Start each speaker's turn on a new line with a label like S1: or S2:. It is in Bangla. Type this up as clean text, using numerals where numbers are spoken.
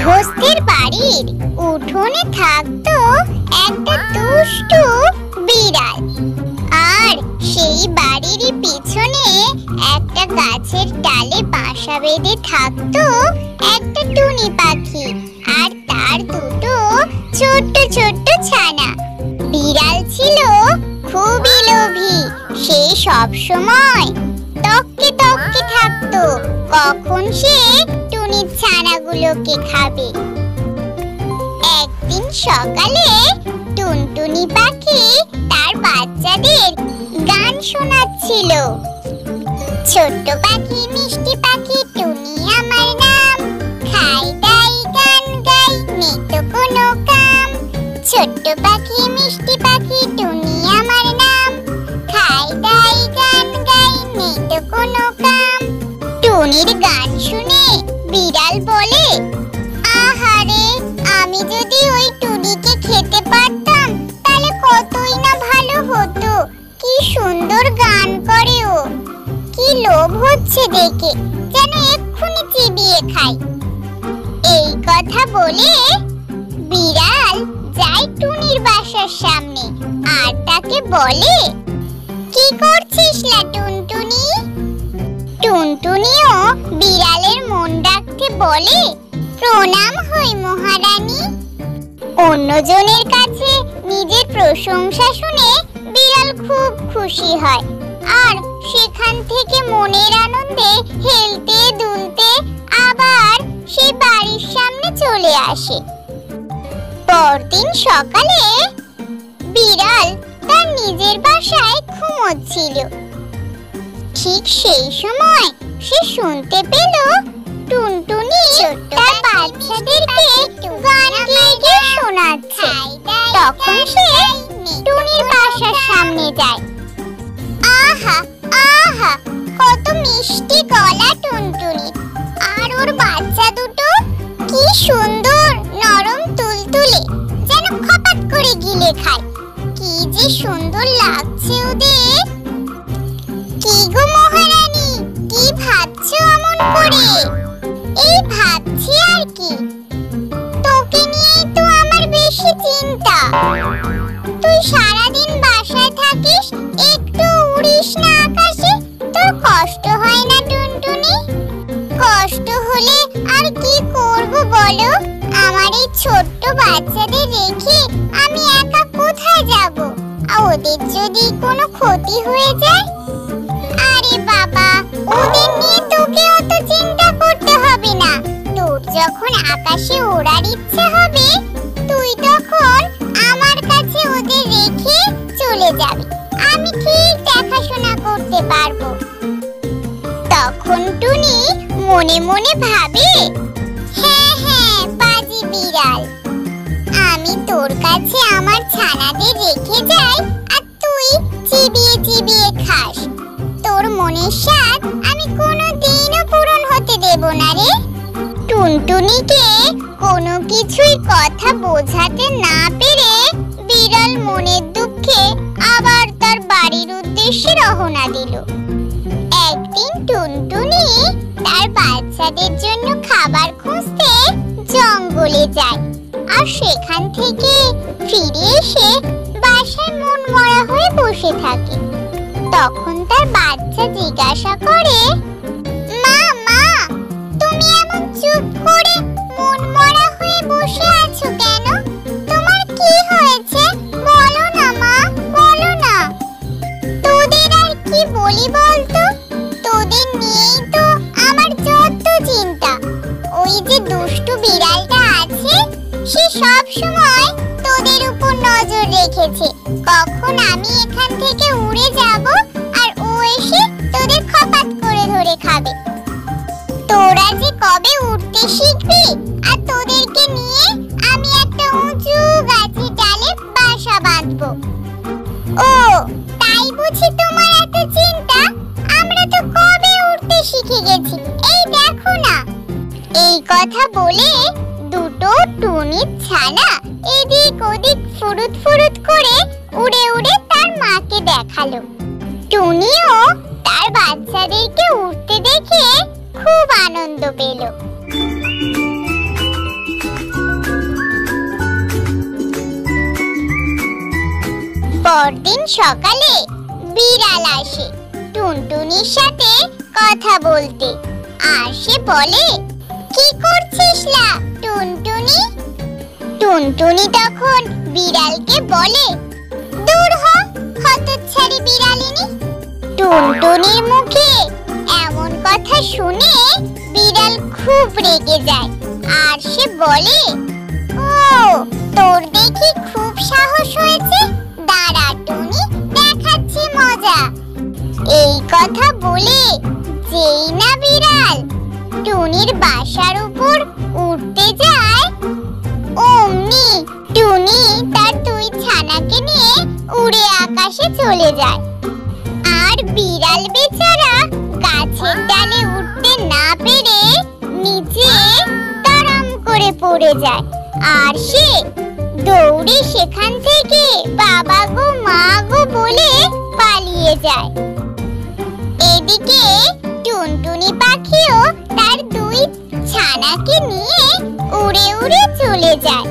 S1: গৃহস্থের বাড়ির উঠোনে থাকতো একটা দুষ্টু বিড়াল। আর সেই বাড়িরই পিছনে একটা গাছের ডালে বাসা বেঁধে থাকতো একটা টুনি পাখি আর তার দুটো ছোট্ট ছোট্ট ছানা। বিড়াল ছিল খুবই লোভী। সে সব সময় তককে তককে থাকতো কখন সে টুনির ছানাগুলোকে খাবে। একদিন সকালে টুনটুনি পাখি তার বাচ্চাদের গান শোনাচ্ছিল। ছোট্ট পাখি মিষ্টি পাখি টুনি আমার নাম, খাই দাই গান গাই নেই তো কোনো কাম। ছোট্ট পাখি মিষ্টি পাখি টুনি আমার নাম, খাই দাই গান গাই নেই তো কোনো কাম। টুনির গান শুনে বিড়াল বলে, আহারে, আমি যদি ওই টুনিকে খেতে পারতাম তাহলে কতই না ভালো হতো। কি সুন্দর গান করে ও, কি লোভ হচ্ছে দেখে, যেন এক্ষুনি চিবিয়ে খাই। এই কথা বলে বিড়াল যায় টুনির বাসার সামনে আর তাকে বলে, কি করছিস লা টুনটুনি? টুনটুনিও বিড়ালের মন রাখতে বলে, প্রণাম হই মহারানী। অন্যজনের কাছে নিজের প্রশংসা শুনে বিড়াল খুব খুশি হয় আর সেখান থেকে মনের আনন্দে হেলতে দুলতে আবার সেই বাড়ির সামনে চলে আসে। পরদিন সকালে বিড়াল তার নিজের বাসায় ঘুমোচ্ছিল। ঠিক সেই সময় সে শুনতে পেল টুনটুনি তার বাচ্চাদেরকে গান গেয়ে গেয়ে শোনাচ্ছে। তখন সে টুনির বাসার সামনে যায়। আহা আহা, কত মিষ্টি গলা টুনটুনি, আর ওর বাচ্চা দুটো কি সুন্দর নরম তুলতুলে, যেন খপাত করে গিলে খায়। কি যে সুন্দর লাগছে ওদের। কি গো মহারানী, কি ভাবছো অমন করে? এই ভাবছি আর কি, তোকে নিয়েই তো আমার বেশি চিন্তা। তুই সারাদিন বাসায় থাকিস, একটু উড়িস না আকাশে, তোর কষ্ট হয় না টুনটুনি? কষ্ট হলে আর কি করব বলো? আমার এই ছোট্ট বাচ্চাদের রেখে আমি একা কোথায় যাব? আর ওদের যদি কোনো ক্ষতি হয়ে যায়? আরে বাবা, ওদের নিয়ে তোকে অত চিন্তা করতে হবে না। তোর যখন আকাশে ওড়ার ইচ্ছা হবে, তুই তখন আমার কাছে ওদের রেখে চলে যাবি। আমি ঠিক দেখাশোনা করতে পারবো। তখন টুনি মনে মনে ভাবে, হ্যাঁ হ্যাঁ বাজি বিড়াল, আমি তোর কাছে আমার ছানাদের রেখে যাই আর তুই চিবিয়ে চিবিয়ে খাস। তোর মনের স্বাদ আমি কোনোদিনও পূরণ হতে দেব না রে। টুনটুনিকে কোনো কিছুই কথা বোঝাতে না পেরে বিড়াল মনের দুঃখে আবার তার বাড়ির উদ্দেশ্যে রওনা দিল। একদিন টুনটুনি তার বাচ্চাদের জন্য খাবার খুঁজতে জঙ্গলে যায় আর সেখান থেকে ফিরে এসে বাসায় মন মরা হয়ে বসে থাকে। তখন তার বাচ্চা জিজ্ঞাসা করে, মা মা, তুমি এমন চুপ করে মন মরা হয়ে বসে আছো কেন? তোমার কি হয়েছে? বলো না মা, বলো না। তোদের আর কি বলি বলতো? তোদের নিয়েই তো আমার যত চিন্তা। ওই যে দুষ্টু বিড়ালটা আছে, সে সব সময় তোদের উপর নজর রেখেছে। কখন আমি এখান থেকে উড়ে যাব আর ও এসে তোদের খপাত করে ধরে খাবে। তোরা যে কবে উড়তে শিখবি আর তোদেরকে নিয়ে আমি একটা উঁচু গাছের ডালে বাসা বাঁধবো। ও তাই বুঝি তোমার এত চিন্তা? আমরা তো কবে উড়তে শিখে গেছি, এই দেখো না। এই কথা বলে দুটো টুনির ছানা এদিক ওদিক ফুরুত ফুরুত করে উড়ে উড়ে তার মাকে দেখালো। টুনিও তার বাচ্চাদেরকে উড়তে দেখে খুব আনন্দ পেল। পরদিন সকালে বিড়াল আসে টুনটুনির সাথে কথা বলতে। আর সে বলে, কি করছিস লা টুনটুনি? টুনটুনি তখন বিড়ালকে বলে, দূর হ হতচ্ছাড়ি বিড়ালিনী। টুনটুনির মুখে এমন কথা শুনে বিড়াল খুব রেগে যায়। আর সে বলে, ও তোর দেখি খুব সাহস হয়েছে, দাঁড়া টুনি, দেখাচ্ছি মজা। এই কথা বলে যেই না বিড়াল টুনির বাসার উপর উঠতে যায়, অমনি টুনি তার দুই ছানাকে নিয়ে উড়ে আকাশে চলে যায়। আর বিড়াল বেচারা গাছের ডালে উঠতে না পেরে নিচে তরম করে পড়ে যায়। আর সে দৌড়ে সেখান থেকে বাবা গো মা গো বলে পালিয়ে যায়। এদিকে টুনটুনি পাখিও তার দুই ছানাকে নিয়ে উড়ে উড়ে চলে যায়।